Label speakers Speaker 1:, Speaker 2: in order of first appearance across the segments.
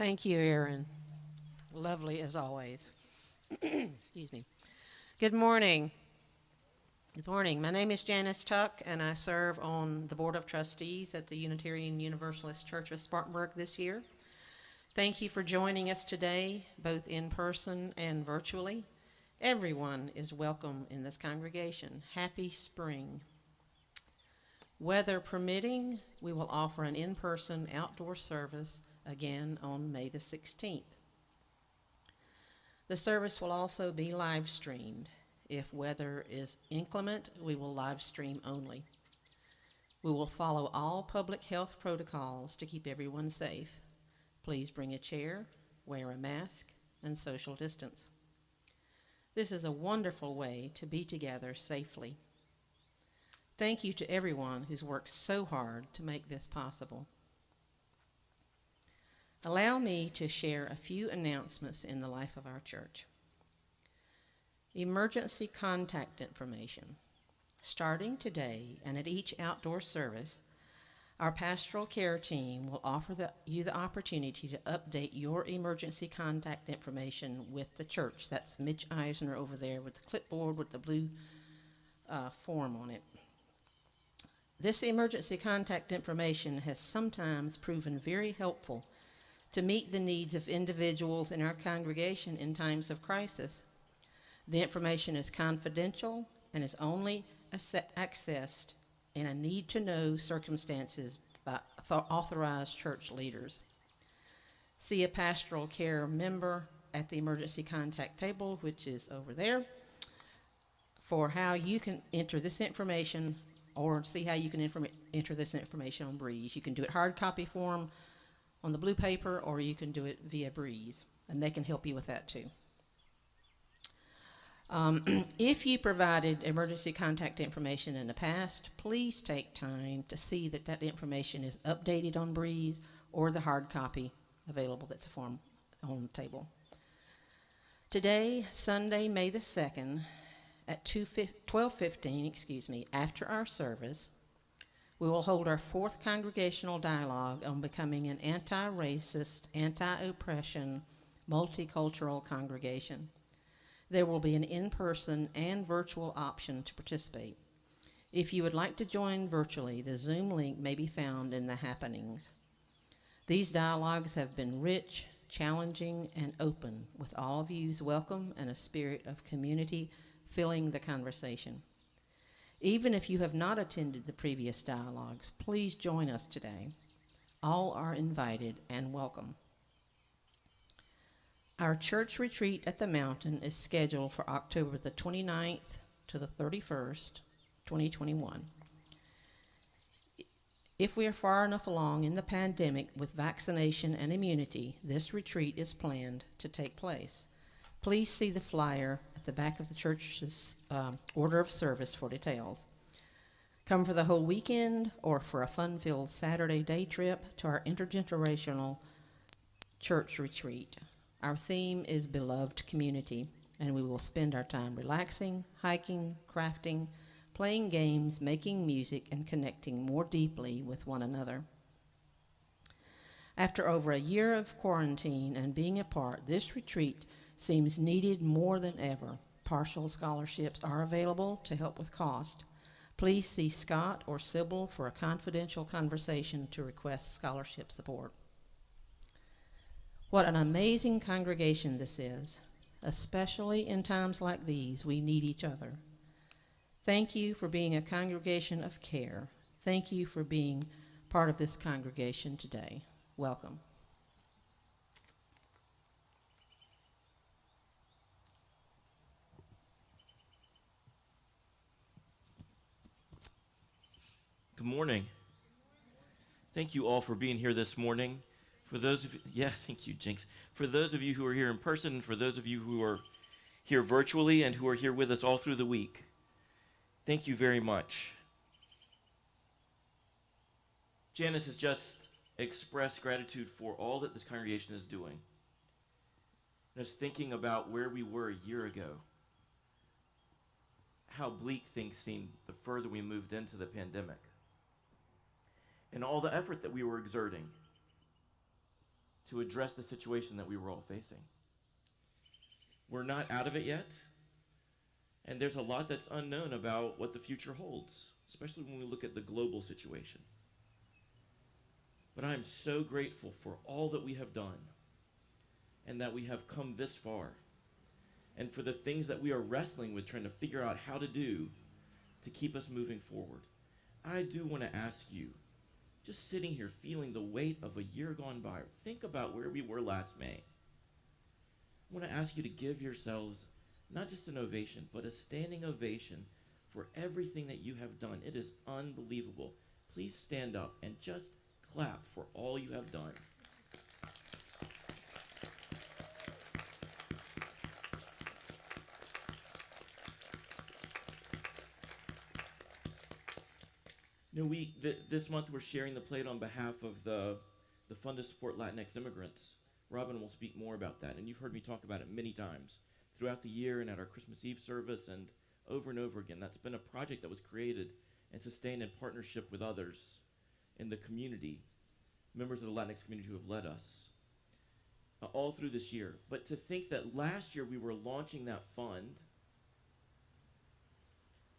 Speaker 1: Thank you, Aaron. Lovely as always. Excuse me. Good morning. Good morning. My name is Janice Tuck, and I serve on the Board of Trustees at the Unitarian Universalist Church of Spartanburg this year. Thank you for joining us today, both in person and virtually. Everyone is welcome in this congregation. Happy spring. Weather permitting, we will offer an in-person outdoor service again on May the 16th. The service will also be live streamed. If weather is inclement, we will live stream only. We will follow all public health protocols to keep everyone safe. Please bring a chair, wear a mask, and social distance. This is a wonderful way to be together safely. Thank you to everyone who's worked so hard to make this possible. Allow me to share a few announcements in the life of our church. Emergency contact information. Starting today and at each outdoor service, our pastoral care team will offer you the opportunity to update your emergency contact information with the church. That's Mitch Eisner over there with the clipboard with the blue form on it. This emergency contact information has sometimes proven very helpful to meet the needs of individuals in our congregation in times of crisis. The information is confidential and is only accessed in a need-to-know circumstances by authorized church leaders. See a pastoral care member at the emergency contact table, which is over there, for how you can enter this information or see how you can enter this information on Breeze. You can do it hard copy form on the blue paper, or you can do it via Breeze, and they can help you with that too. If you provided emergency contact information in the past, please take time to see that that information is updated on Breeze or the hard copy available that's a form on the table. Today, Sunday, May the 2nd, at 12:15, after our service, we will hold our fourth congregational dialogue on becoming an anti-racist, anti-oppression, multicultural congregation. There will be an in-person and virtual option to participate. If you would like to join virtually, the Zoom link may be found in the happenings. These dialogues have been rich, challenging, and open, with all views welcome and a spirit of community filling the conversation. Even if you have not attended the previous dialogues, please join us today. All are invited and welcome. Our church retreat at the mountain is scheduled for October the 29th to the 31st, 2021. If we are far enough along in the pandemic with vaccination and immunity, this retreat is planned to take place. Please see the flyer at the back of the church's order of service for details. Come for the whole weekend or for a fun-filled Saturday day trip to our intergenerational church retreat. Our theme is beloved community, and we will spend our time relaxing, hiking, crafting, playing games, making music, and connecting more deeply with one another. After over a year of quarantine and being apart, this retreat seems needed more than ever. Partial scholarships are available to help with cost. Please see Scott or Sybil for a confidential conversation to request scholarship support. What an amazing congregation this is. Especially in times like these, we need each other. Thank you for being a congregation of care. Thank you for being part of this congregation today. Welcome.
Speaker 2: Good morning. Thank you all for being here this morning. For those of you, thank you, Jinx. For those of you who are here in person, and for those of you who are here virtually and who are here with us all through the week, thank you very much. Janice has just expressed gratitude for all that this congregation is doing. I was thinking about where we were a year ago, how bleak things seemed the further we moved into the pandemic, and all the effort that we were exerting to address the situation that we were all facing. We're not out of it yet, and there's a lot that's unknown about what the future holds, especially when we look at the global situation. But I'm so grateful for all that we have done and that we have come this far, and for the things that we are wrestling with, trying to figure out how to do to keep us moving forward. I do want to ask you, just sitting here feeling the weight of a year gone by, think about where we were last May. I want to ask you to give yourselves not just an ovation, but a standing ovation for everything that you have done. It is unbelievable. Please stand up and just clap for all you have done. You know, this month we're sharing the plate on behalf of the Fund to Support Latinx Immigrants. Robin will speak more about that, and you've heard me talk about it many times throughout the year and at our Christmas Eve service and over again. That's been a project that was created and sustained in partnership with others in the community, members of the Latinx community who have led us all through this year. But to think that last year we were launching that fund,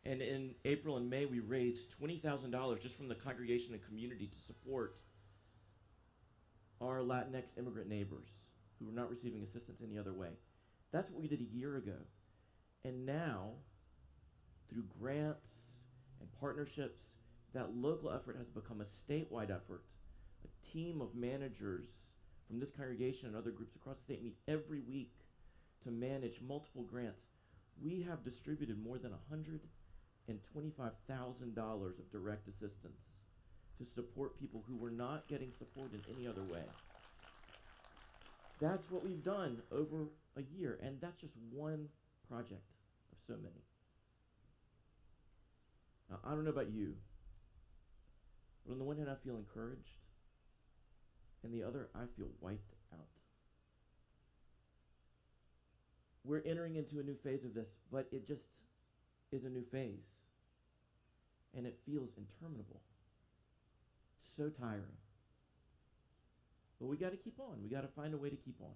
Speaker 2: and in April and May we raised $20,000 just from the congregation and community to support our Latinx immigrant neighbors who were not receiving assistance any other way. That's what we did a year ago. And now, through grants and partnerships, that local effort has become a statewide effort. A team of managers from this congregation and other groups across the state meet every week to manage multiple grants. We have distributed more than $125,000 of direct assistance to support people who were not getting support in any other way. That's what we've done over a year, and that's just one project of so many. Now, I don't know about you, but on the one hand I feel encouraged, and the other I feel wiped out. We're entering into a new phase of this, but it just is a new phase, and it feels interminable. It's so tiring. But we got to keep on. We got to find a way to keep on.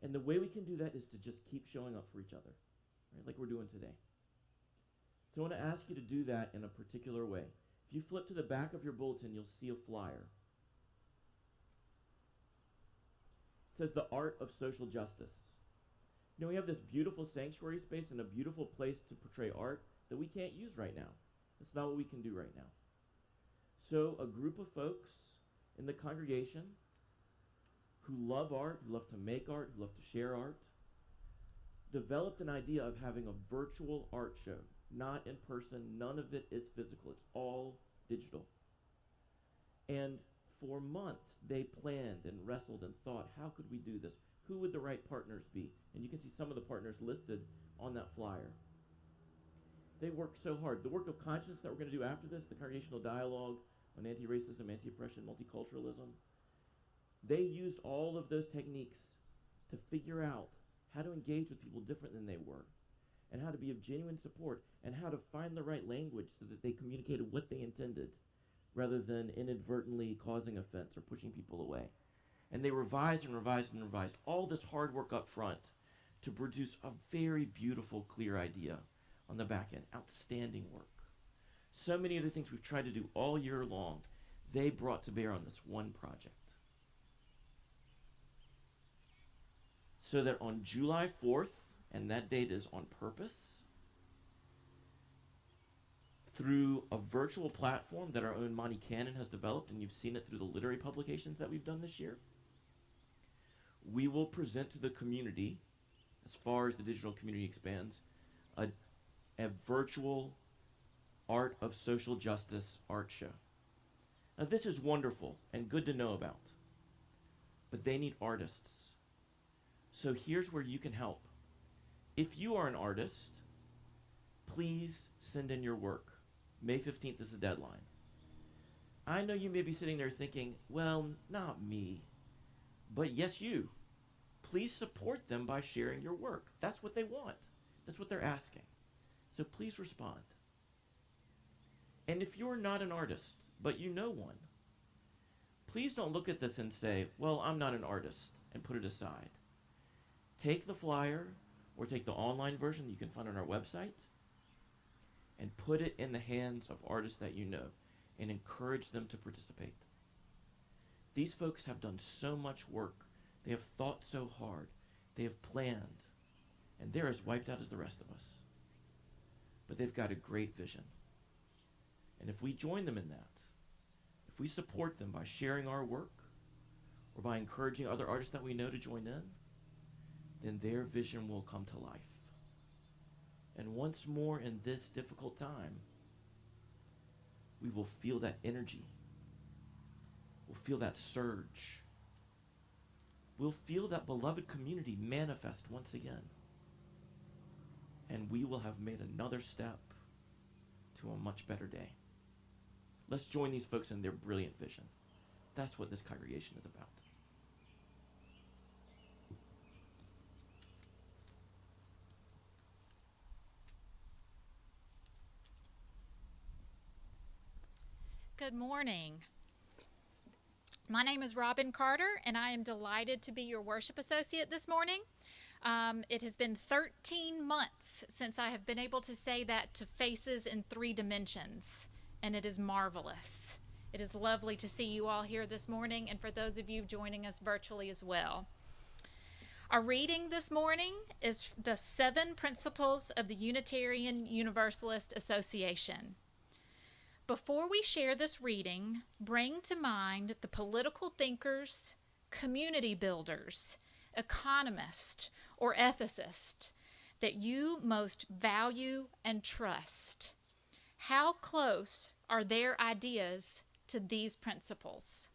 Speaker 2: And the way we can do that is to just keep showing up for each other, right? Like we're doing today. So I want to ask you to do that in a particular way. If you flip to the back of your bulletin, you'll see a flyer. It says the art of social justice. You know, we have this beautiful sanctuary space and a beautiful place to portray art that we can't use right now. That's not what we can do right now. So a group of folks in the congregation who love art, who love to make art, who love to share art, developed an idea of having a virtual art show. Not in person, none of it is physical, it's all digital. And for months they planned and wrestled and thought, how could we do this? Who would the right partners be? And you can see some of the partners listed on that flyer. They worked so hard. The work of conscience that we're going to do after this, the congregational dialogue on anti-racism, anti-oppression, multiculturalism, they used all of those techniques to figure out how to engage with people different than they were, and how to be of genuine support, and how to find the right language so that they communicated what they intended, rather than inadvertently causing offense or pushing people away. And they revised and revised and revised all this hard work up front to produce a very beautiful, clear idea on the back end. Outstanding work. So many of the things we've tried to do all year long, they brought to bear on this one project. So that on July 4th, and that date is on purpose, through a virtual platform that our own Monty Cannon has developed, and you've seen it through the literary publications that we've done this year, we will present to the community, as far as the digital community expands, a virtual art of social justice art show. Now this is wonderful and good to know about, but they need artists. So here's where you can help. If you are an artist, please send in your work. May 15th is the deadline. I know you may be sitting there thinking, well, not me, but yes, you. Please support them by sharing your work. That's what they want. That's what they're asking. So please respond. And if you're not an artist, but you know one, please don't look at this and say, well, I'm not an artist, and put it aside. Take the flyer or take the online version that you can find on our website and put it in the hands of artists that you know and encourage them to participate. These folks have done so much work. They have thought so hard. They have planned. And they're as wiped out as the rest of us. But they've got a great vision. And if we join them in that, if we support them by sharing our work or by encouraging other artists that we know to join in, then their vision will come to life. And once more in this difficult time, we will feel that energy. We'll feel that surge. We'll feel that beloved community manifest once again. And we will have made another step to a much better day. Let's join these folks in their brilliant vision. That's what this congregation is about.
Speaker 3: Good morning. My name is Robin Carter, and I am delighted to be your worship associate this morning. It has been 13 months since I have been able to say that to faces in 3 dimensions, and it is marvelous. It is lovely to see you all here this morning, and for those of you joining us virtually as well. Our reading this morning is the 7 Principles of the Unitarian Universalist Association. Before we share this reading, bring to mind the political thinkers, community builders, economists, or ethicists that you most value and trust. How close are their ideas to these principles?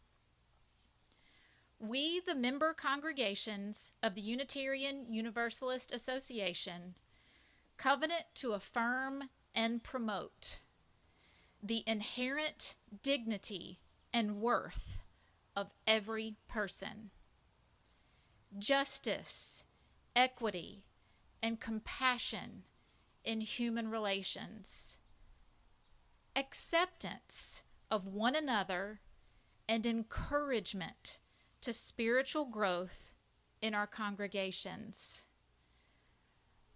Speaker 3: We, the member congregations of the Unitarian Universalist Association, covenant to affirm and promote the inherent dignity and worth of every person. Justice, equity, and compassion in human relations. Acceptance of one another and encouragement to spiritual growth in our congregations.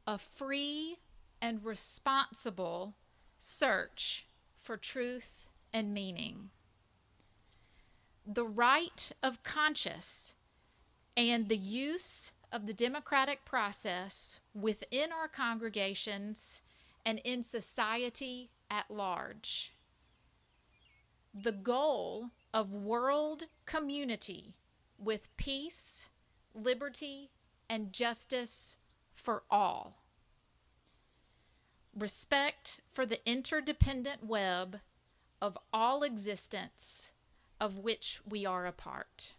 Speaker 3: A free and responsible search for truth and meaning. The right of conscience and the use of the democratic process within our congregations and in society at large. The goal of world community with peace, liberty, and justice for all. Respect for the interdependent web of all existence of which we are a part.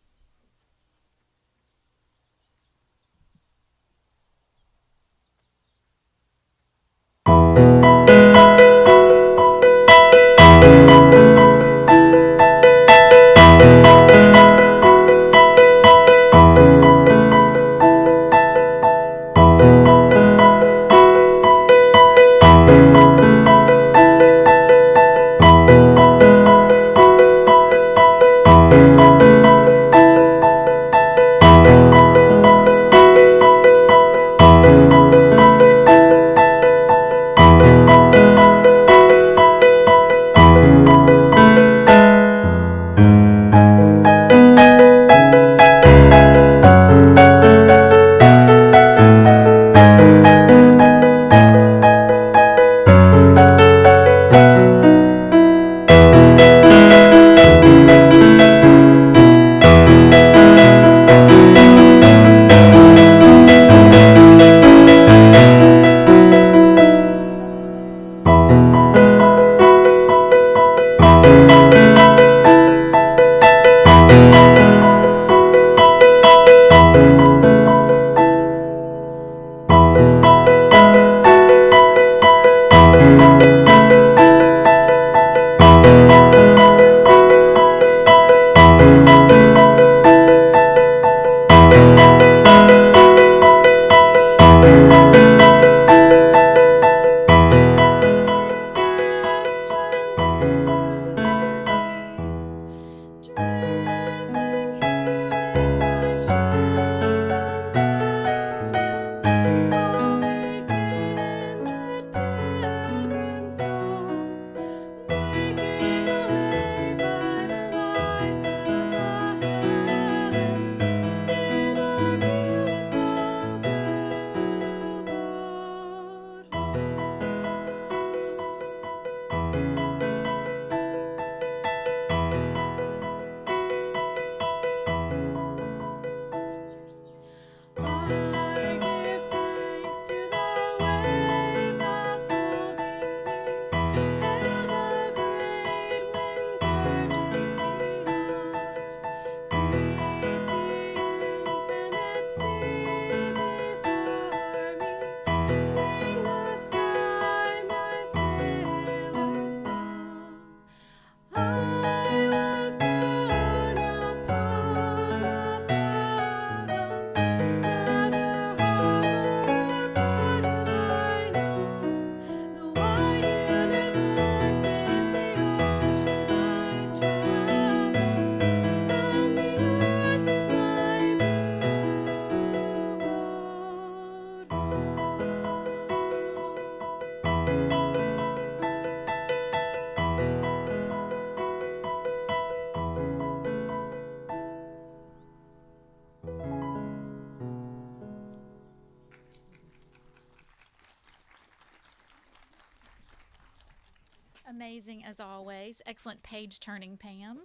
Speaker 3: Amazing as always. Excellent page turning, Pam.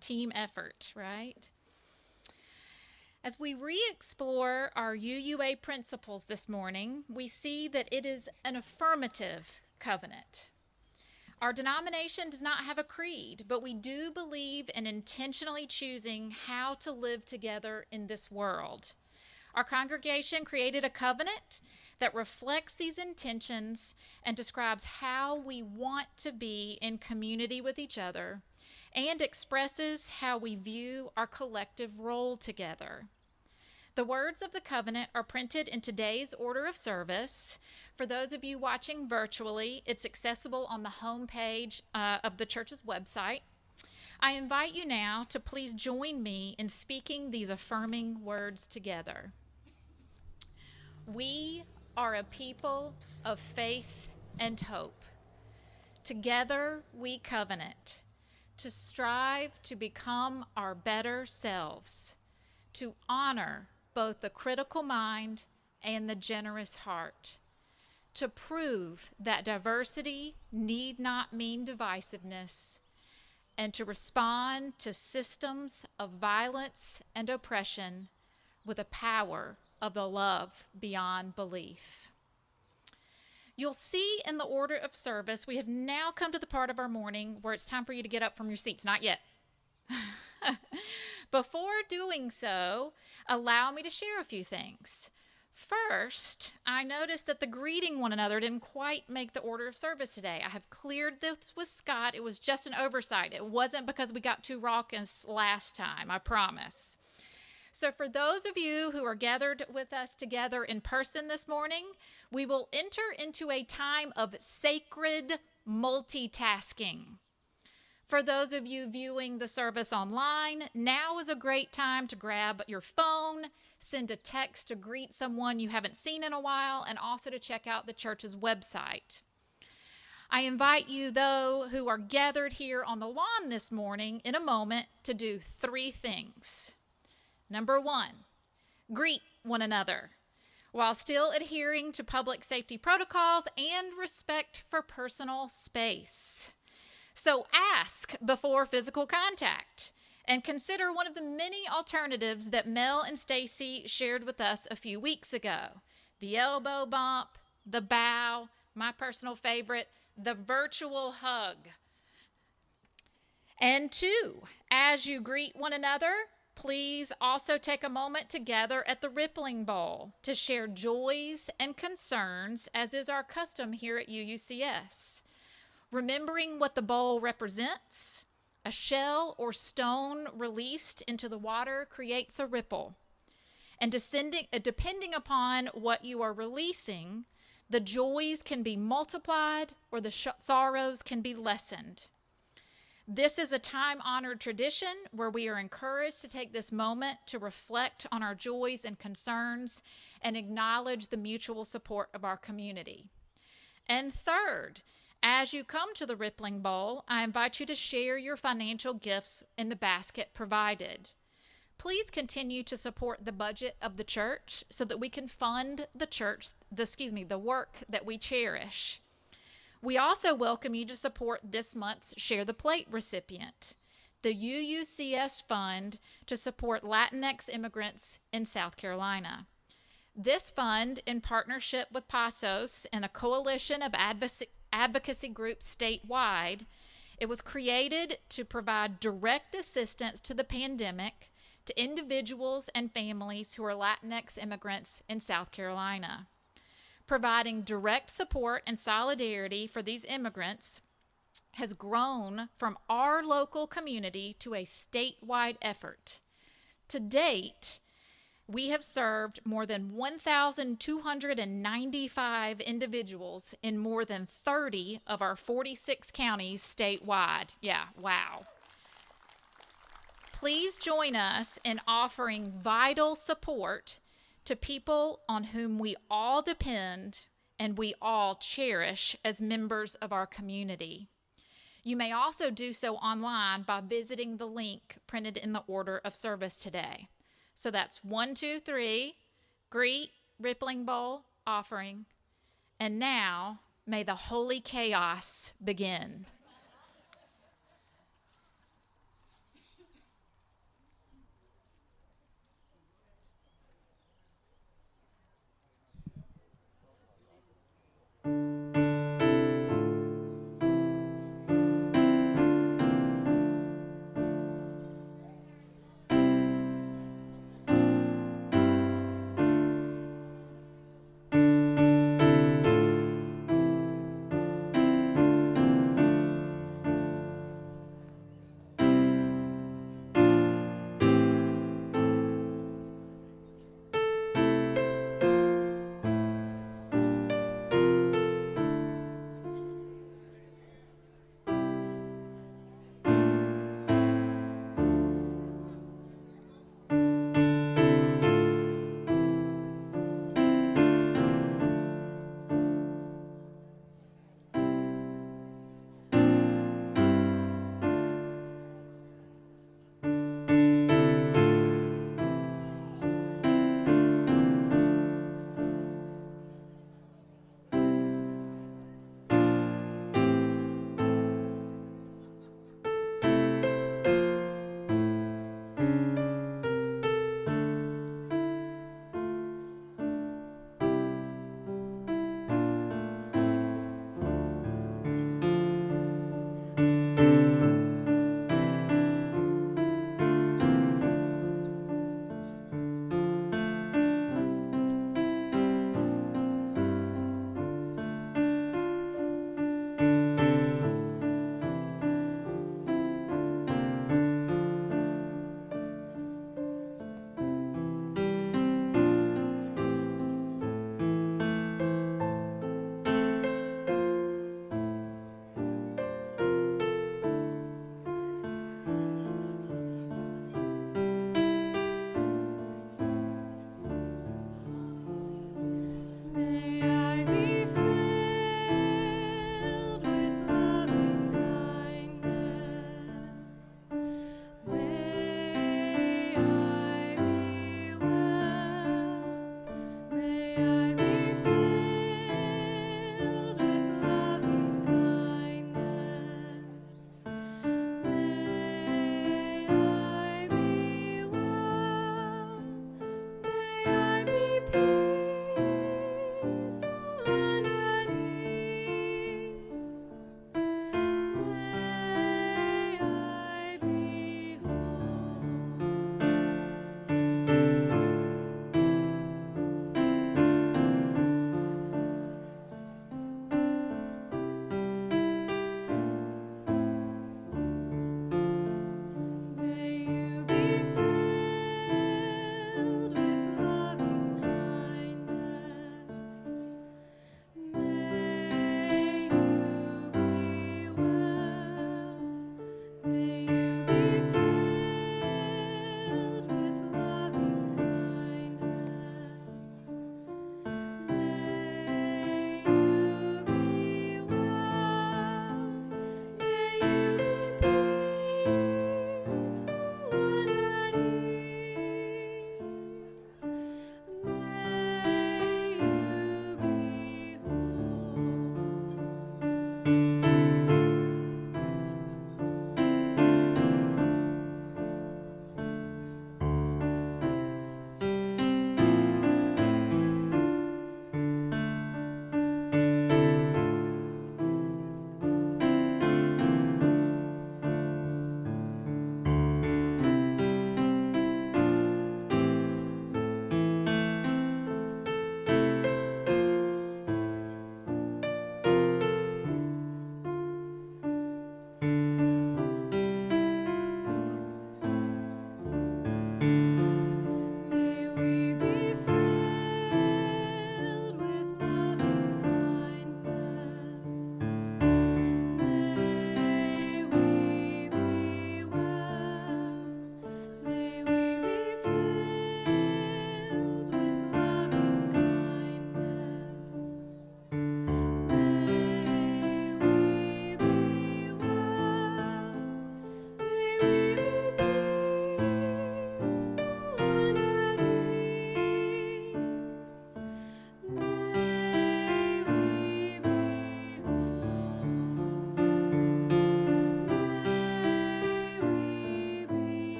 Speaker 3: Team effort, right? As we re-explore our UUA principles this morning, we see that it is an affirmative covenant. Our denomination does not have a creed, but we do believe in intentionally choosing how to live together in this world. Our congregation created a covenant that reflects these intentions and describes how we want to be in community with each other and expresses how we view our collective role together. The words of the covenant are printed in today's order of service. For those of you watching virtually, it's accessible on the homepage of the church's website. I invite you now to please join me in speaking these affirming words together. We are a people of faith and hope. Together we covenant to strive to become our better selves, to honor both the critical mind and the generous heart, to prove that diversity need not mean divisiveness, and to respond to systems of violence and oppression with the power of the love beyond belief. You'll see in the order of service, we have now come to the part of our morning where it's time for you to get up from your seats. Not yet. Before doing so, allow me to share a few things. First, I noticed that the greeting one another didn't quite make the order of service today. I have cleared this with Scott. It was just an oversight. It wasn't because we got too raucous last time, I promise. So for those of you who are gathered with us together in person this morning, we will enter into a time of sacred multitasking. For those of you viewing the service online, now is a great time to grab your phone, send a text to greet someone you haven't seen in a while, and also to check out the church's website. I invite you, though, who are gathered here on the lawn this morning in a moment to do three things. Number one, greet one another while still adhering to public safety protocols and respect for personal space. So ask before physical contact and consider one of the many alternatives that Mel and Stacy shared with us a few weeks ago. The elbow bump, the bow, my personal favorite, the virtual hug. And two, as you greet one another, please also take a moment to gather at the Rippling Bowl to share joys and concerns, as is our custom here at UUCS. Remembering what the bowl represents, a shell or stone released into the water creates a ripple. And depending upon what you are releasing, the joys can be multiplied or the sorrows can be lessened. This is a time-honored tradition where we are encouraged to take this moment to reflect on our joys and concerns and acknowledge the mutual support of our community. And third, as you come to the Rippling Bowl, I invite you to share your financial gifts in the basket provided. Please continue to support the budget of the church so that we can fund the work that we cherish. We also welcome you to support this month's Share the Plate recipient, the UUCS Fund to support Latinx immigrants in South Carolina. This fund, in partnership with PASOS and a coalition of advocacy groups statewide, it was created to provide direct assistance to the pandemic to individuals and families who are Latinx immigrants in South Carolina. Providing direct support and solidarity for these immigrants has grown from our local community to a statewide effort. To date, we have served more than 1,295 individuals in more than 30 of our 46 counties statewide. Yeah, wow. Please join us in offering vital support to people on whom we all depend and we all cherish as members of our community. You may also do so online by visiting the link printed in the order of service today. So that's 1, 2, 3, greet, Rippling Bowl, offering, and now may the holy chaos begin.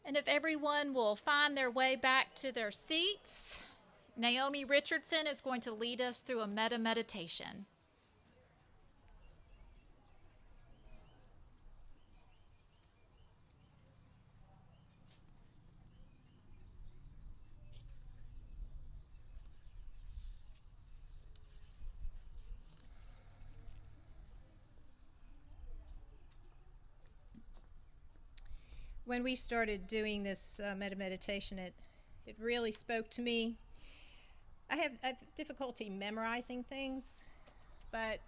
Speaker 3: And if everyone will find their way back to their seats, Naomi Richardson is going to lead us through a metta meditation.
Speaker 4: When we started doing this metta meditation, it really spoke to me. I have difficulty memorizing things, but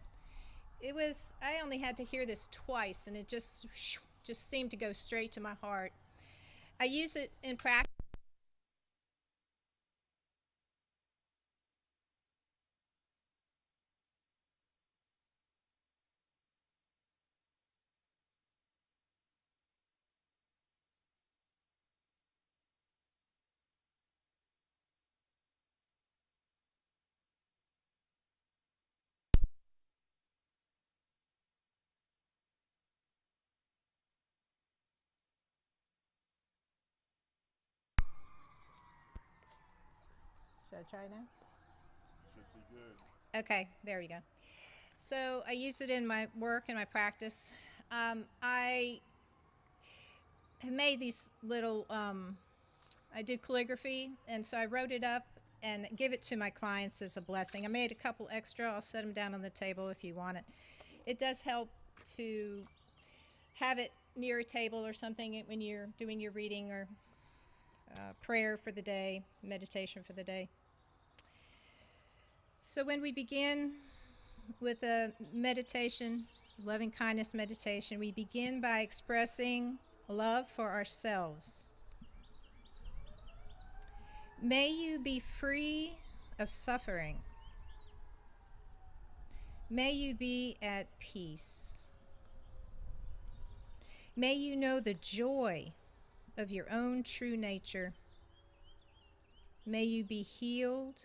Speaker 4: I only had to hear this twice, and it just seemed to go straight to my heart. I use it in practice. Should I try now?
Speaker 5: Should be good.
Speaker 4: Okay, there we go. So I use it in my work and my practice. I have made these little, I do calligraphy, and so I wrote it up and give it to my clients as a blessing. I made a couple extra. I'll set them down on the table if you want it. It does help to have it near a table or something when you're doing your reading or prayer for the day, meditation for the day. So when we begin with a meditation, loving kindness meditation, we begin by expressing love for ourselves. May you be free of suffering. May you be at peace. May you know the joy of your own true nature. May you be healed.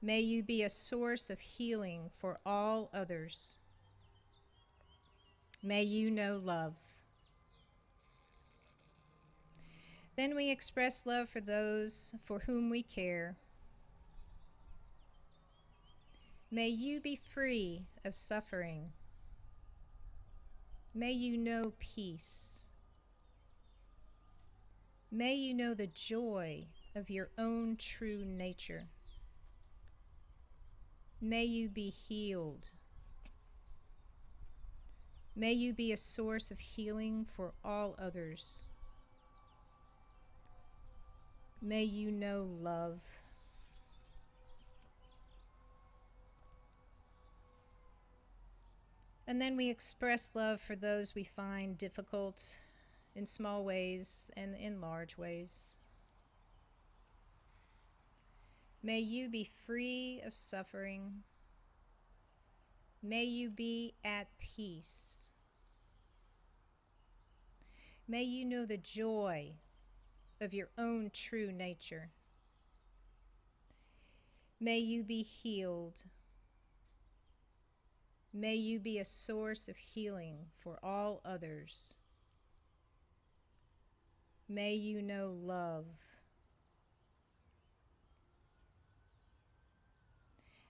Speaker 4: May you be a source of healing for all others. May you know love. Then we express love for those for whom we care. May you be free of suffering. May you know peace. May you know the joy of your own true nature. May you be healed. May you be a source of healing for all others. May you know love. And then we express love for those we find difficult in small ways and in large ways. May you be free of suffering. May you be at peace. May you know the joy of your own true nature. May you be healed. May you be a source of healing for all others. May you know love.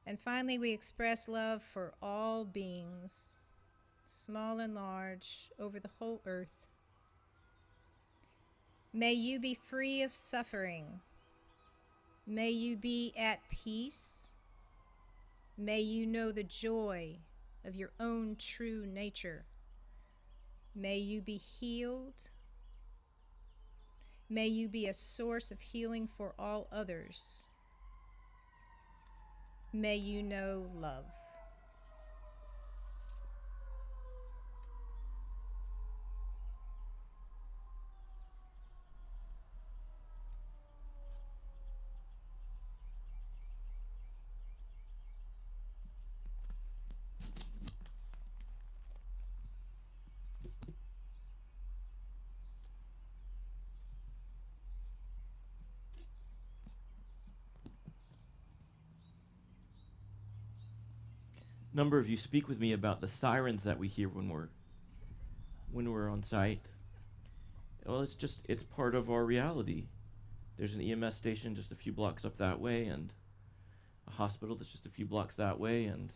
Speaker 4: And finally, we express love for all beings, small and large, over the whole earth. May you be free of suffering. May you be at peace. May you know the joy of your own true nature. May you be healed. May you be a source of healing for all others. May you know love.
Speaker 2: Number of you speak with me about the sirens that we hear when we're on site. Well, it's part of our reality. There's an EMS station just a few blocks up that way, and a hospital that's just a few blocks that way, and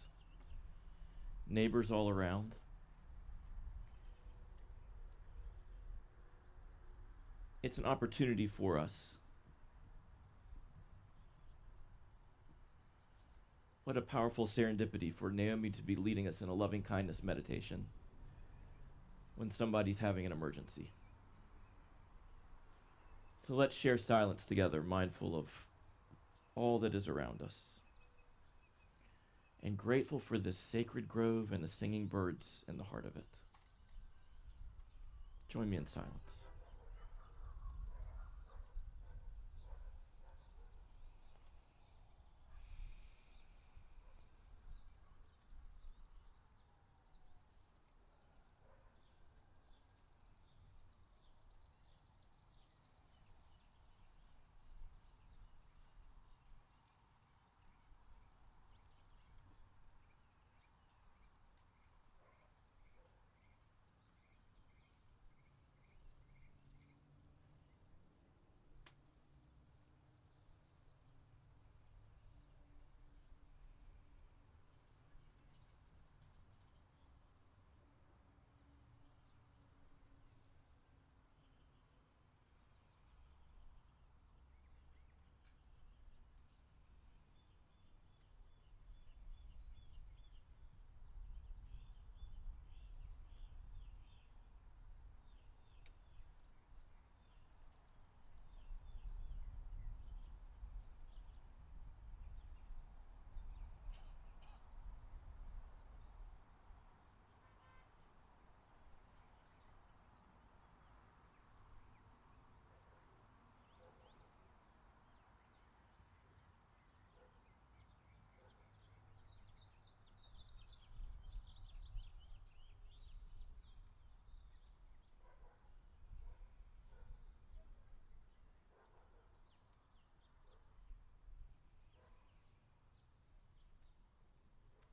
Speaker 2: neighbors all around. It's an opportunity for us. What a powerful serendipity for Naomi to be leading us in a loving kindness meditation when somebody's having an emergency. So let's share silence together, mindful of all that is around us, and grateful for this sacred grove and the singing birds in the heart of it. Join me in silence.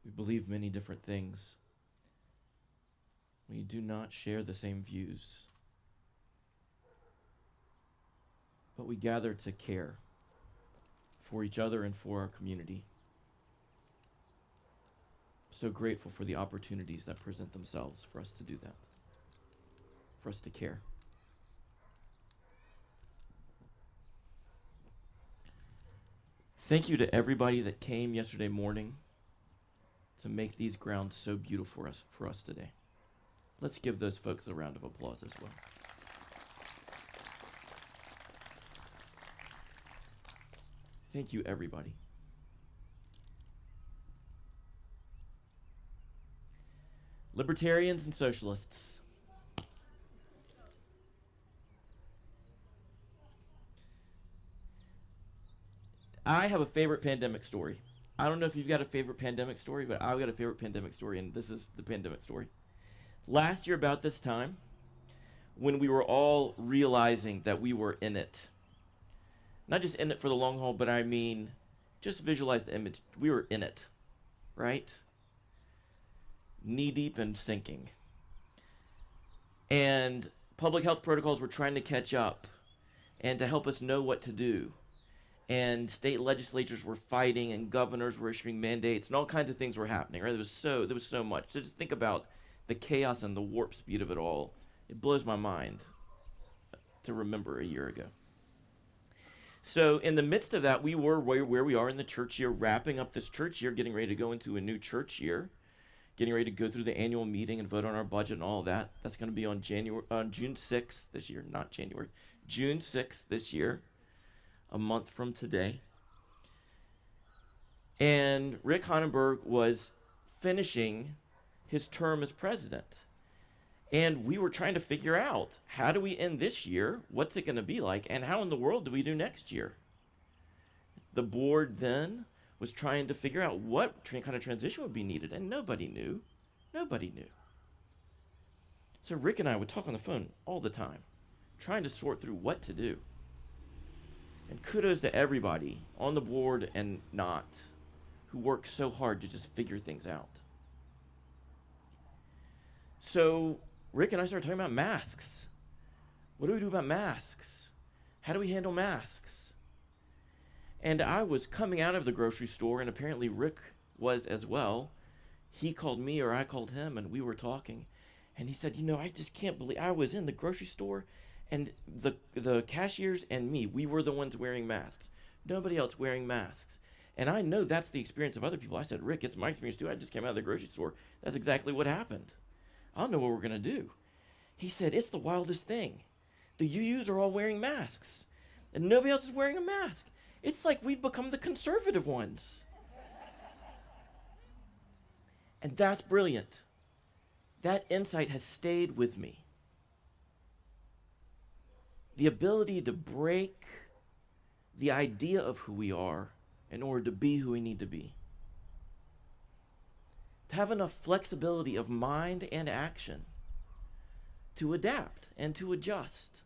Speaker 2: We believe many different things. We do not share the same views. But we gather to care for each other and for our community. So grateful for the opportunities that present themselves for us to do that, for us to care. Thank you to everybody that came yesterday morning to make these grounds so beautiful for us today. Let's give those folks a round of applause as well. Thank you, everybody. Libertarians and Socialists. I have a favorite pandemic story. I don't know if you've got a favorite pandemic story, but I've got a favorite pandemic story, and this is the pandemic story. Last year, about this time, when we were all realizing that we were in it, not just in it for the long haul, but I mean, just visualize the image. We were in it, right? Knee deep and sinking. And public health protocols were trying to catch up and to help us know what to do. And state legislatures were fighting, and governors were issuing mandates, and all kinds of things were happening, right? There was so much. So just think about the chaos and the warp speed of it all. It blows my mind to remember a year ago. So in the midst of that, we were where we are in the church year, wrapping up this church year, getting ready to go into a new church year, getting ready to go through the annual meeting and vote on our budget and all of that. That's going to be on June 6th this year, not January. June 6th this year, a month from today. And Rick Honnenberg was finishing his term as president. And we were trying to figure out, how do we end this year? What's it going to be like? And how in the world do we do next year? The board then was trying to figure out what kind of transition would be needed, and nobody knew. Nobody knew. So Rick and I would talk on the phone all the time, trying to sort through what to do. And kudos to everybody on the board and not, who worked so hard to just figure things out. So Rick and I started talking about masks. What do we do about masks? How do we handle masks? And I was coming out of the grocery store, and apparently Rick was as well. He called me or I called him, and we were talking. And he said, I just can't believe I was in the grocery store, and the cashiers and me, we were the ones wearing masks. Nobody else wearing masks. And I know that's the experience of other people. I said, Rick, it's my experience too. I just came out of the grocery store. That's exactly what happened. I don't know what we're going to do. He said, it's the wildest thing. The UUs are all wearing masks, and nobody else is wearing a mask. It's like we've become the conservative ones. And that's brilliant. That insight has stayed with me. The ability to break the idea of who we are in order to be who we need to be. To have enough flexibility of mind and action to adapt and to adjust,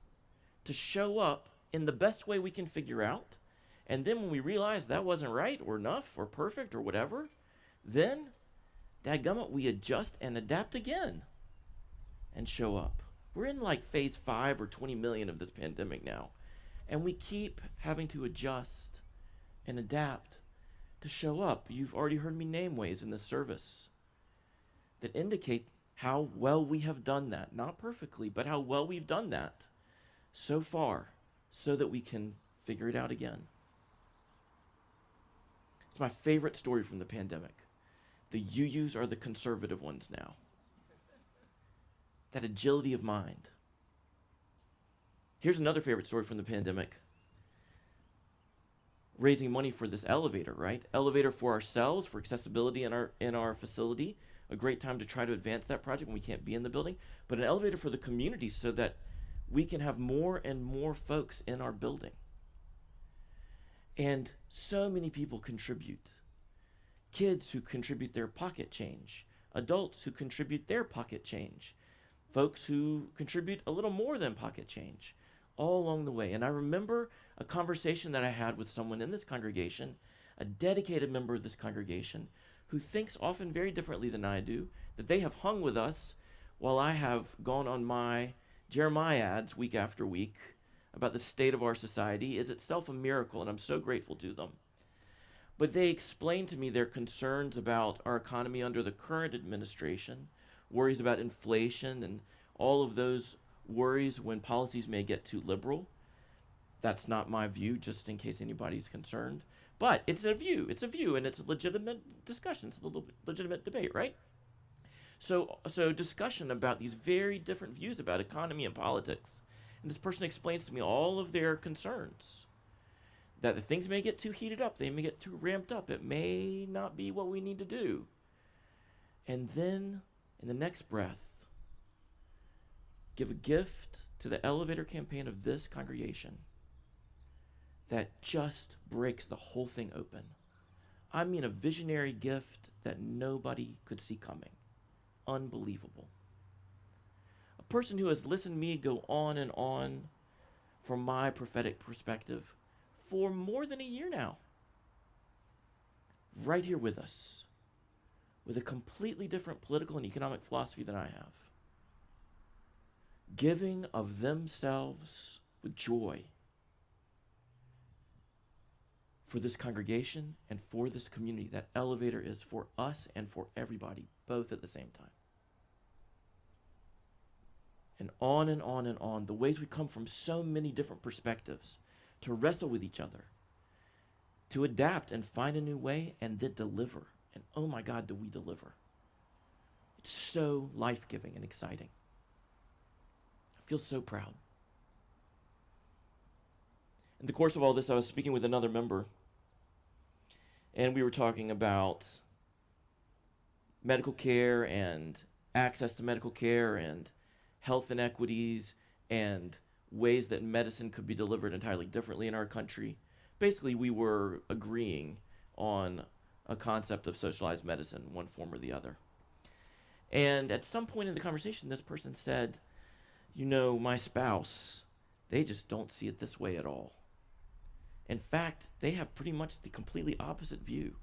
Speaker 2: to show up in the best way we can figure out. And then when we realize that wasn't right or enough or perfect or whatever, then, dadgummit, we adjust and adapt again and show up. We're in like phase 5 or 20 million of this pandemic now. And we keep having to adjust and adapt to show up. You've already heard me name ways in this service that indicate how well we have done that. Not perfectly, but how well we've done that so far so that we can figure it out again. It's my favorite story from the pandemic. The UUs are the conservative ones now. That agility of mind. Here's another favorite story from the pandemic. Raising money for this elevator, right? Elevator for ourselves, for accessibility in our facility. A great time to try to advance that project when we can't be in the building. But an elevator for the community so that we can have more and more folks in our building. And so many people contribute. Kids who contribute their pocket change. Adults who contribute their pocket change. Folks who contribute a little more than pocket change. All along the way. And I remember a conversation that I had with someone in this congregation, a dedicated member of this congregation, who thinks often very differently than I do, that they have hung with us while I have gone on my Jeremiads week after week about the state of our society is itself a miracle, and I'm so grateful to them. But they explained to me their concerns about our economy under the current administration, worries about inflation, and all of those worries when policies may get too liberal. That's not my view, just in case anybody's concerned. But it's a view, and it's a legitimate discussion, it's a legitimate debate, right? So discussion about these very different views about economy and politics. And this person explains to me all of their concerns. That the things may get too heated up, they may get too ramped up, it may not be what we need to do. And then, in the next breath, give a gift to the elevator campaign of this congregation that just breaks the whole thing open. I mean a visionary gift that nobody could see coming. Unbelievable. A person who has listened to me go on and on from my prophetic perspective for more than a year now. Right here with us. With a completely different political and economic philosophy than I have. Giving of themselves with joy for this congregation and for this community. That elevator is for us and for everybody, both at the same time. And on and on and on, the ways we come from so many different perspectives to wrestle with each other, to adapt and find a new way, and then deliver. And oh my God, do we deliver. It's so life-giving and exciting. I feel so proud. In the course of all this, I was speaking with another member, and we were talking about medical care and access to medical care and health inequities and ways that medicine could be delivered entirely differently in our country. Basically, we were agreeing on a concept of socialized medicine, one form or the other. And at some point in the conversation, this person said, my spouse, they just don't see it this way at all. In fact, they have pretty much the completely opposite view.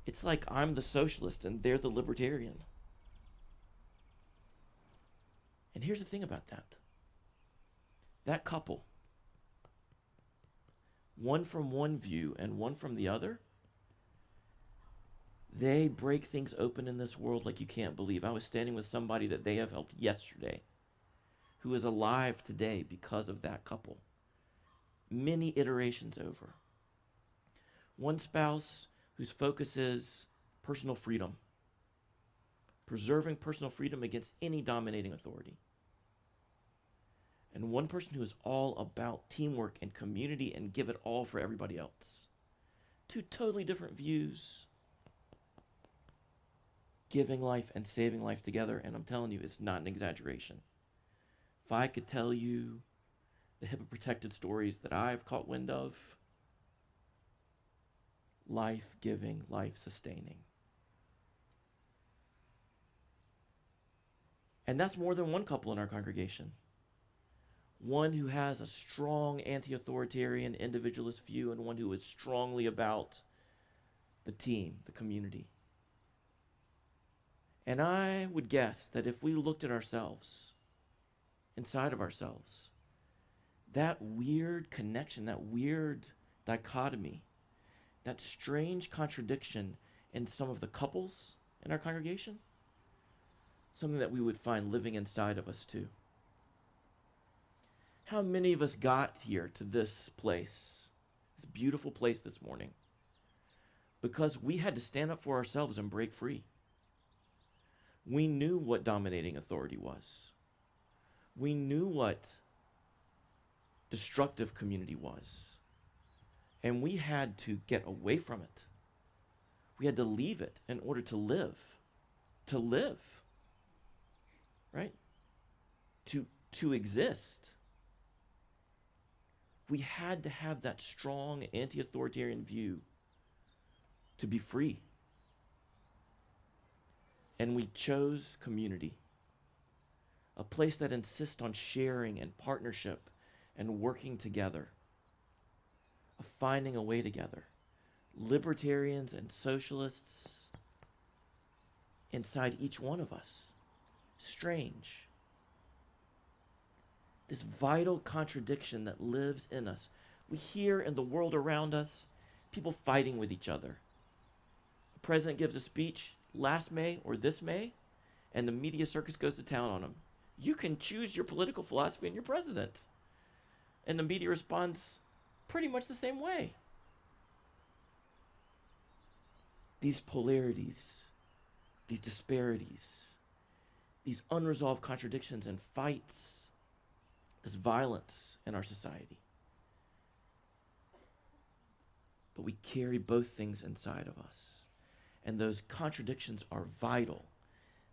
Speaker 2: It's like I'm the socialist and they're the libertarian. And here's the thing about that. that couple, one from one view and one from the other, they break things open in this world like you can't believe. I was standing with somebody that they have helped yesterday who is alive today because of that couple. Many iterations over. One spouse whose focus is personal freedom, preserving personal freedom against any dominating authority. And one person who is all about teamwork and community and give it all for everybody else. Two totally different views. Giving life and saving life together, and I'm telling you, it's not an exaggeration. If I could tell you the HIPAA-protected stories that I've caught wind of, life-giving, life-sustaining. And that's more than one couple in our congregation. One who has a strong anti-authoritarian individualist view and one who is strongly about the team, the community. And I would guess that if we looked at ourselves, inside of ourselves, that weird connection, that weird dichotomy, that strange contradiction in some of the couples in our congregation, something that we would find living inside of us too. How many of us got here to this place, this beautiful place this morning, because we had to stand up for ourselves and break free? We knew what dominating authority was. We knew what destructive community was. And we had to get away from it. We had to leave it in order to live. To live. Right? To exist. We had to have that strong anti-authoritarian view to be free. And we chose community, a place that insists on sharing and partnership and working together, of finding a way together. Libertarians and socialists inside each one of us. Strange. This vital contradiction that lives in us. We hear in the world around us people fighting with each other. The president gives a speech last May or this May, and the media circus goes to town on him. You can choose your political philosophy and your president. And the media responds pretty much the same way. These polarities, these disparities, these unresolved contradictions and fights, this violence in our society. But we carry both things inside of us. And those contradictions are vital.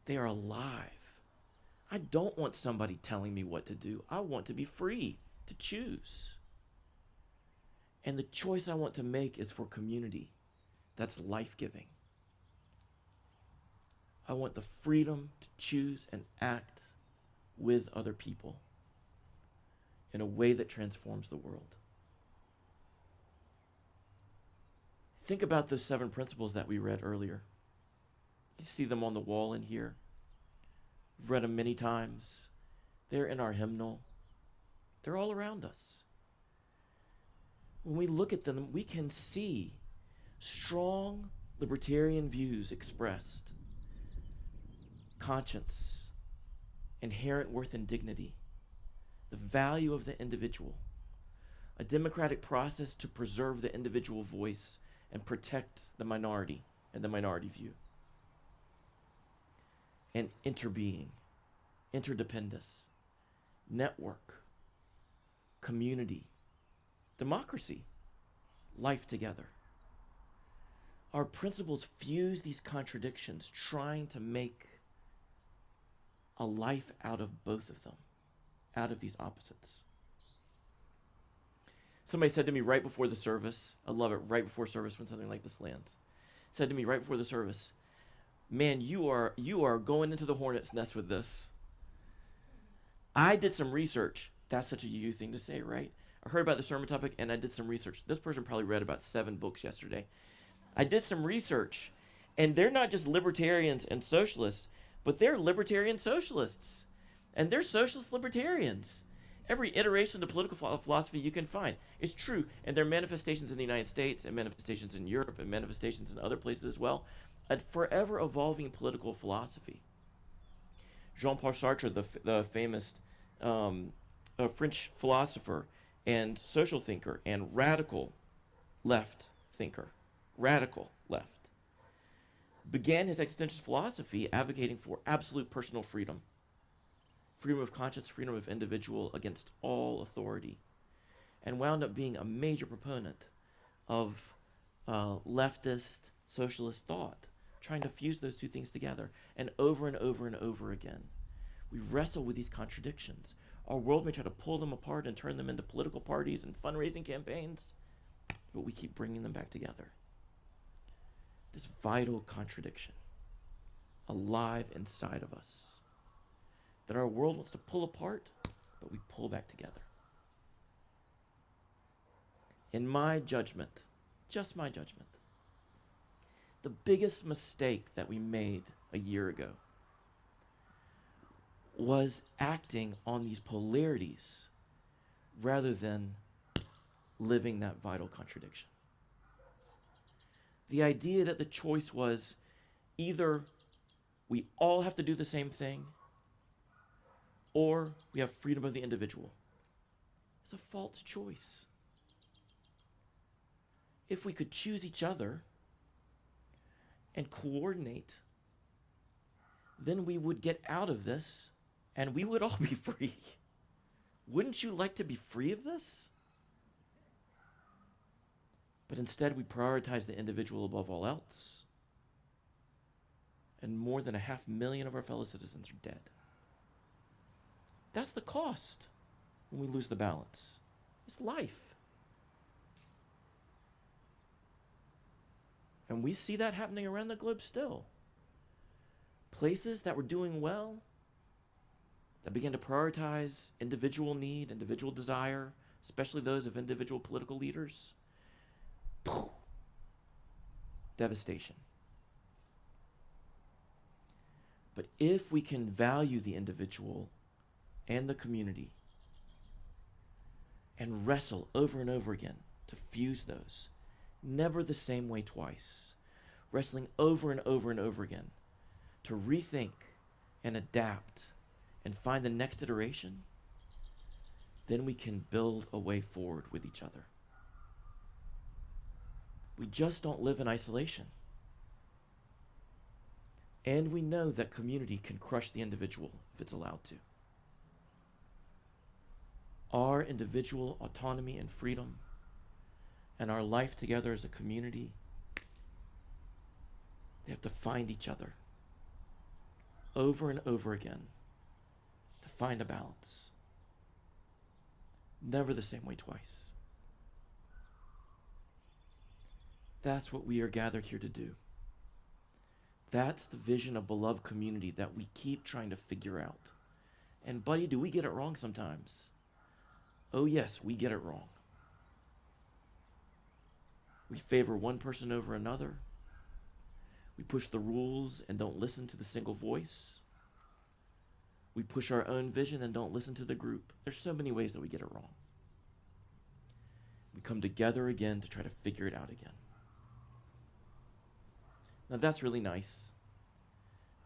Speaker 2: They are alive. I don't want somebody telling me what to do. I want to be free to choose. And the choice I want to make is for community that's life-giving. I want the freedom to choose and act with other people in a way that transforms the world. Think about those 7 principles that we read earlier. You see them on the wall in here. We've read them many times. They're in our hymnal. They're all around us. When we look at them, we can see strong libertarian views expressed. Conscience, inherent worth and dignity, the value of the individual, a democratic process to preserve the individual voice and protect the minority and the minority view. And interbeing, interdependence, network, community, democracy, life together. Our principles fuse these contradictions, trying to make a life out of both of them, out of these opposites. Somebody said to me right before the service, I love it, right before service when something like this lands, said to me right before the service, man, you are going into the hornet's nest with this. I did some research. That's such a you thing to say, right? I heard about the sermon topic and I did some research. This person probably read about 7 books yesterday. I did some research, and they're not just libertarians and socialists, but they're libertarian socialists, and they're socialist libertarians. Every iteration of political philosophy you can find. It's true, and there are manifestations in the United States, and manifestations in Europe, and manifestations in other places as well. A forever evolving political philosophy. Jean-Paul Sartre, the famous French philosopher and social thinker and radical left thinker, began his existentialist philosophy advocating for absolute personal freedom. Freedom of conscience, freedom of individual against all authority, and wound up being a major proponent of leftist socialist thought, trying to fuse those two things together. And over and over and over again, we wrestle with these contradictions. Our world may try to pull them apart and turn them into political parties and fundraising campaigns, but we keep bringing them back together. This vital contradiction, alive inside of us, that our world wants to pull apart, but we pull back together. In my judgment, just my judgment, the biggest mistake that we made a year ago was acting on these polarities rather than living that vital contradiction. The idea that the choice was either we all have to do the same thing or we have freedom of the individual. It's a false choice. If we could choose each other and coordinate, then we would get out of this and we would all be free. Wouldn't you like to be free of this? But instead we prioritize the individual above all else. And more than 500,000 of our fellow citizens are dead. That's the cost when we lose the balance. It's life. And we see that happening around the globe still. Places that were doing well, that began to prioritize individual need, individual desire, especially those of individual political leaders, devastation. But if we can value the individual and the community and wrestle over and over again to fuse those, never the same way twice, wrestling over and over and over again to rethink and adapt and find the next iteration, then we can build a way forward with each other. We just don't live in isolation. And we know that community can crush the individual if it's allowed to. Our individual autonomy and freedom and our life together as a community, they have to find each other over and over again to find a balance. Never the same way twice. That's what we are gathered here to do. That's the vision of beloved community that we keep trying to figure out. And buddy, do we get it wrong sometimes? Oh yes, we get it wrong. We favor one person over another. We push the rules and don't listen to the single voice. We push our own vision and don't listen to the group. There's so many ways that we get it wrong. We come together again to try to figure it out again. Now that's really nice.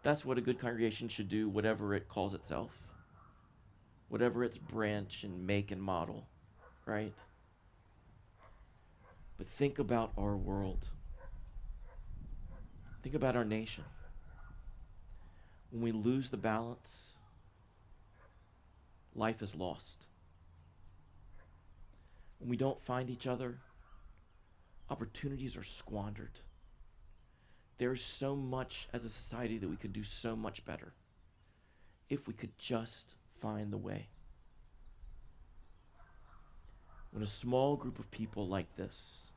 Speaker 2: That's what a good congregation should do, whatever it calls itself. Whatever its branch and make and model, right? But think about our world. Think about our nation. When we lose the balance, life is lost. When we don't find each other, opportunities are squandered. There's so much as a society that we could do so much better if we could just find the way. When a small group of people like this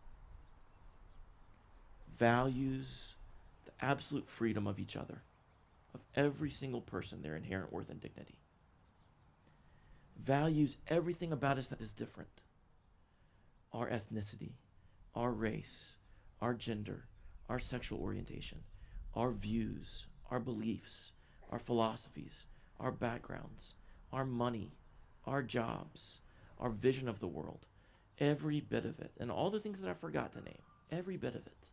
Speaker 2: values the absolute freedom of each other, of every single person, their inherent worth and dignity, values everything about us that is different, our ethnicity, our race, our gender, our sexual orientation, our views, our beliefs, our philosophies, our backgrounds, our money, our jobs, our vision of the world, every bit of it, and all the things that I forgot to name, every bit of it,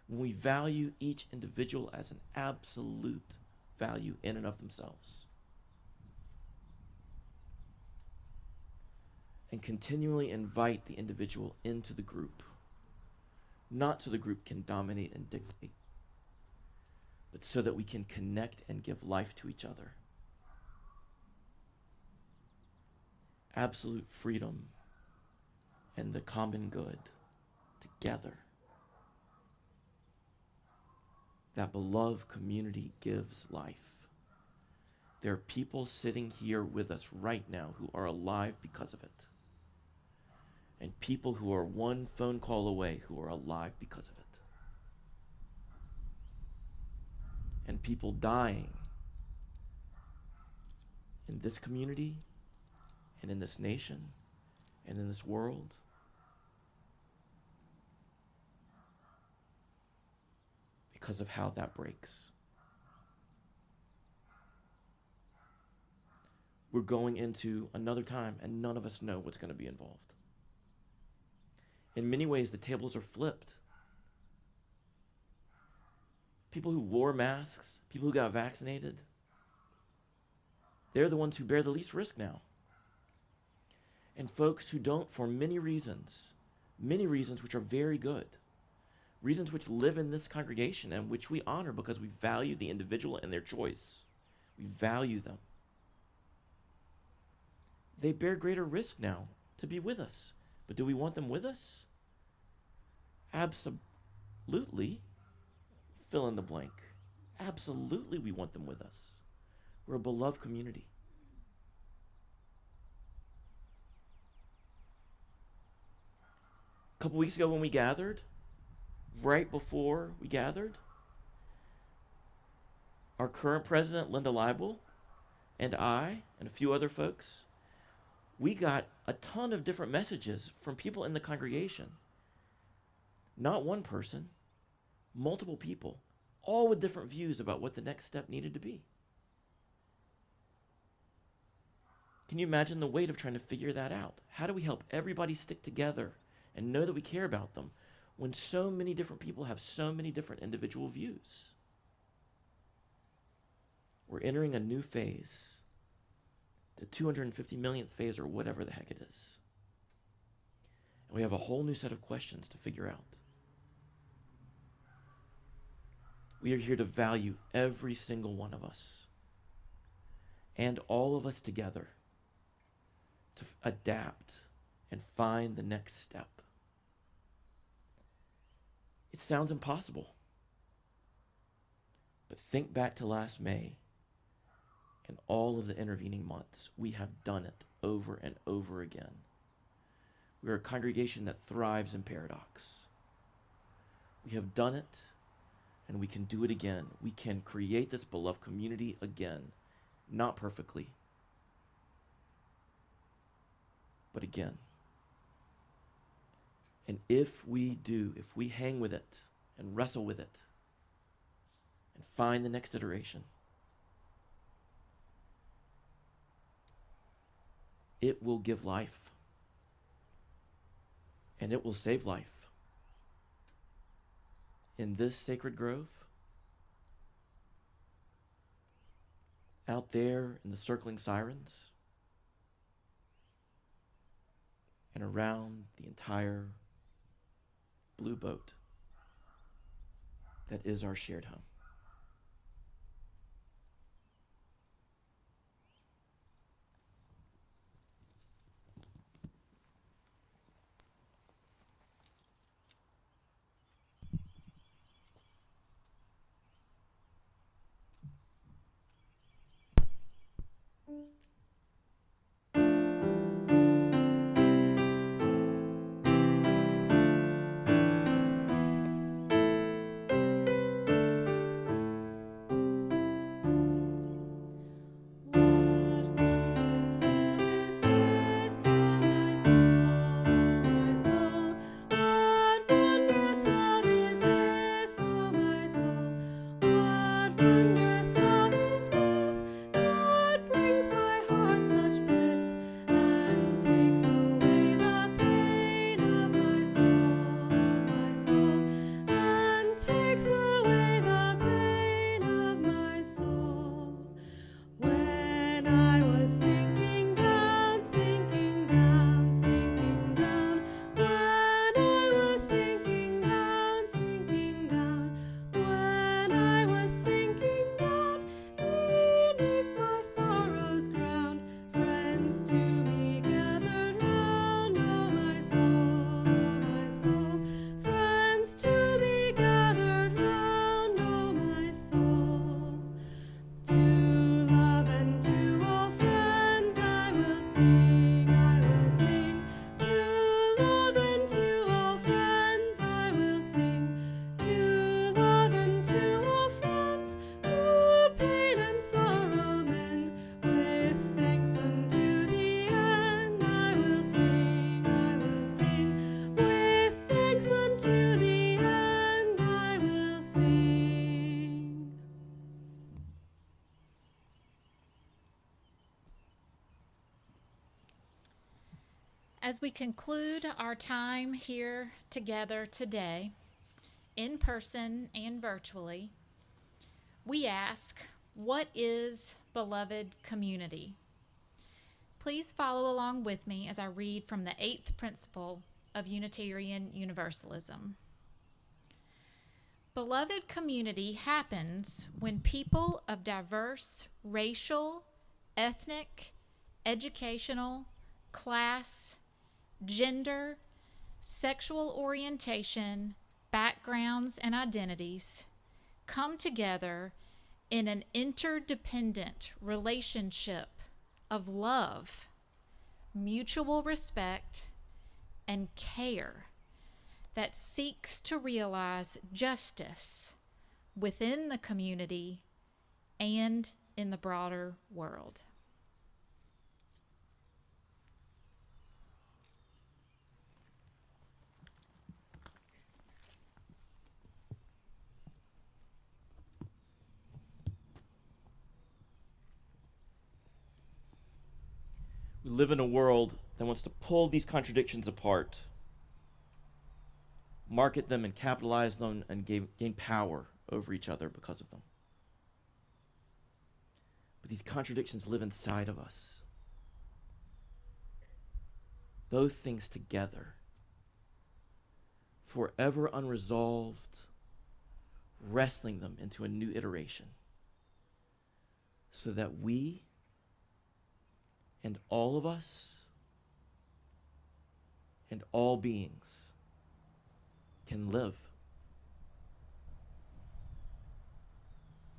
Speaker 2: when we value each individual as an absolute value in and of themselves, and continually invite the individual into the group, not so the group can dominate and dictate, but so that we can connect and give life to each other. Absolute freedom and the common good together. That beloved community gives life. There are people sitting here with us right now who are alive because of it. And people who are one phone call away who are alive because of it. And people dying in this community and in this nation and in this world because of how that breaks. We're going into another time and none of us know what's going to be involved. In many ways, the tables are flipped. People who wore masks, people who got vaccinated, they're the ones who bear the least risk now. And folks who don't, for many reasons which are very good, reasons which live in this congregation and which we honor because we value the individual and their choice. We value them. They bear greater risk now to be with us. But do we want them with us? Absolutely. Fill in the blank. Absolutely we want them with us. We're a beloved community. A couple weeks ago when we gathered, right before we gathered, our current president, Linda Leibel, and I, and a few other folks, we got a ton of different messages from people in the congregation. Not one person, multiple people, all with different views about what the next step needed to be. Can you imagine the weight of trying to figure that out? How do we help everybody stick together and know that we care about them when so many different people have so many different individual views? We're entering a new phase, the 250 millionth phase or whatever the heck it is. And we have a whole new set of questions to figure out. We are here to value every single one of us and all of us together to adapt and find the next step. It sounds impossible, but think back to last May and all of the intervening months. We have done it over and over again. We are a congregation that thrives in paradox. We have done it, and we can do it again. We can create this beloved community again, not perfectly, but again. And if we hang with it and wrestle with it and find the next iteration, it will give life. And it will save life. In this sacred grove, out there in the circling sirens, and around the entire blue boat that is our shared home.
Speaker 3: As we conclude our time here together today, in person and virtually, we ask, what is beloved community? Please follow along with me as I read from the 8th principle of Unitarian Universalism. Beloved community happens when people of diverse racial, ethnic, educational, class, gender, sexual orientation, backgrounds, and identities come together in an interdependent relationship of love, mutual respect, and care that seeks to realize justice within the community and in the broader world.
Speaker 2: We live in a world that wants to pull these contradictions apart, market them and capitalize them, and gain power over each other because of them. But these contradictions live inside of us. Both things together, forever unresolved, wrestling them into a new iteration, so that we and all of us and all beings can live,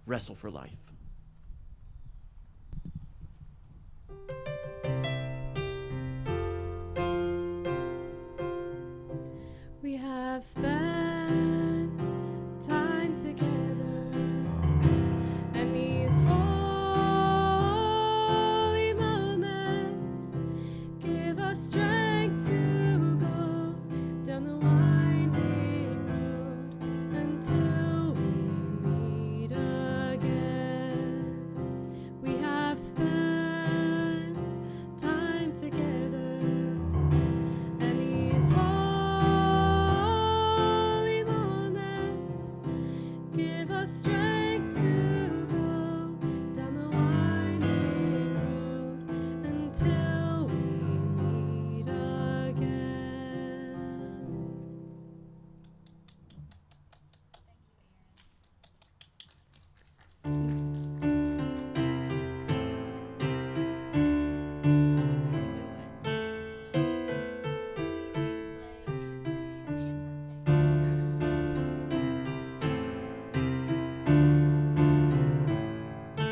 Speaker 2: wrestle for life.
Speaker 6: We have spent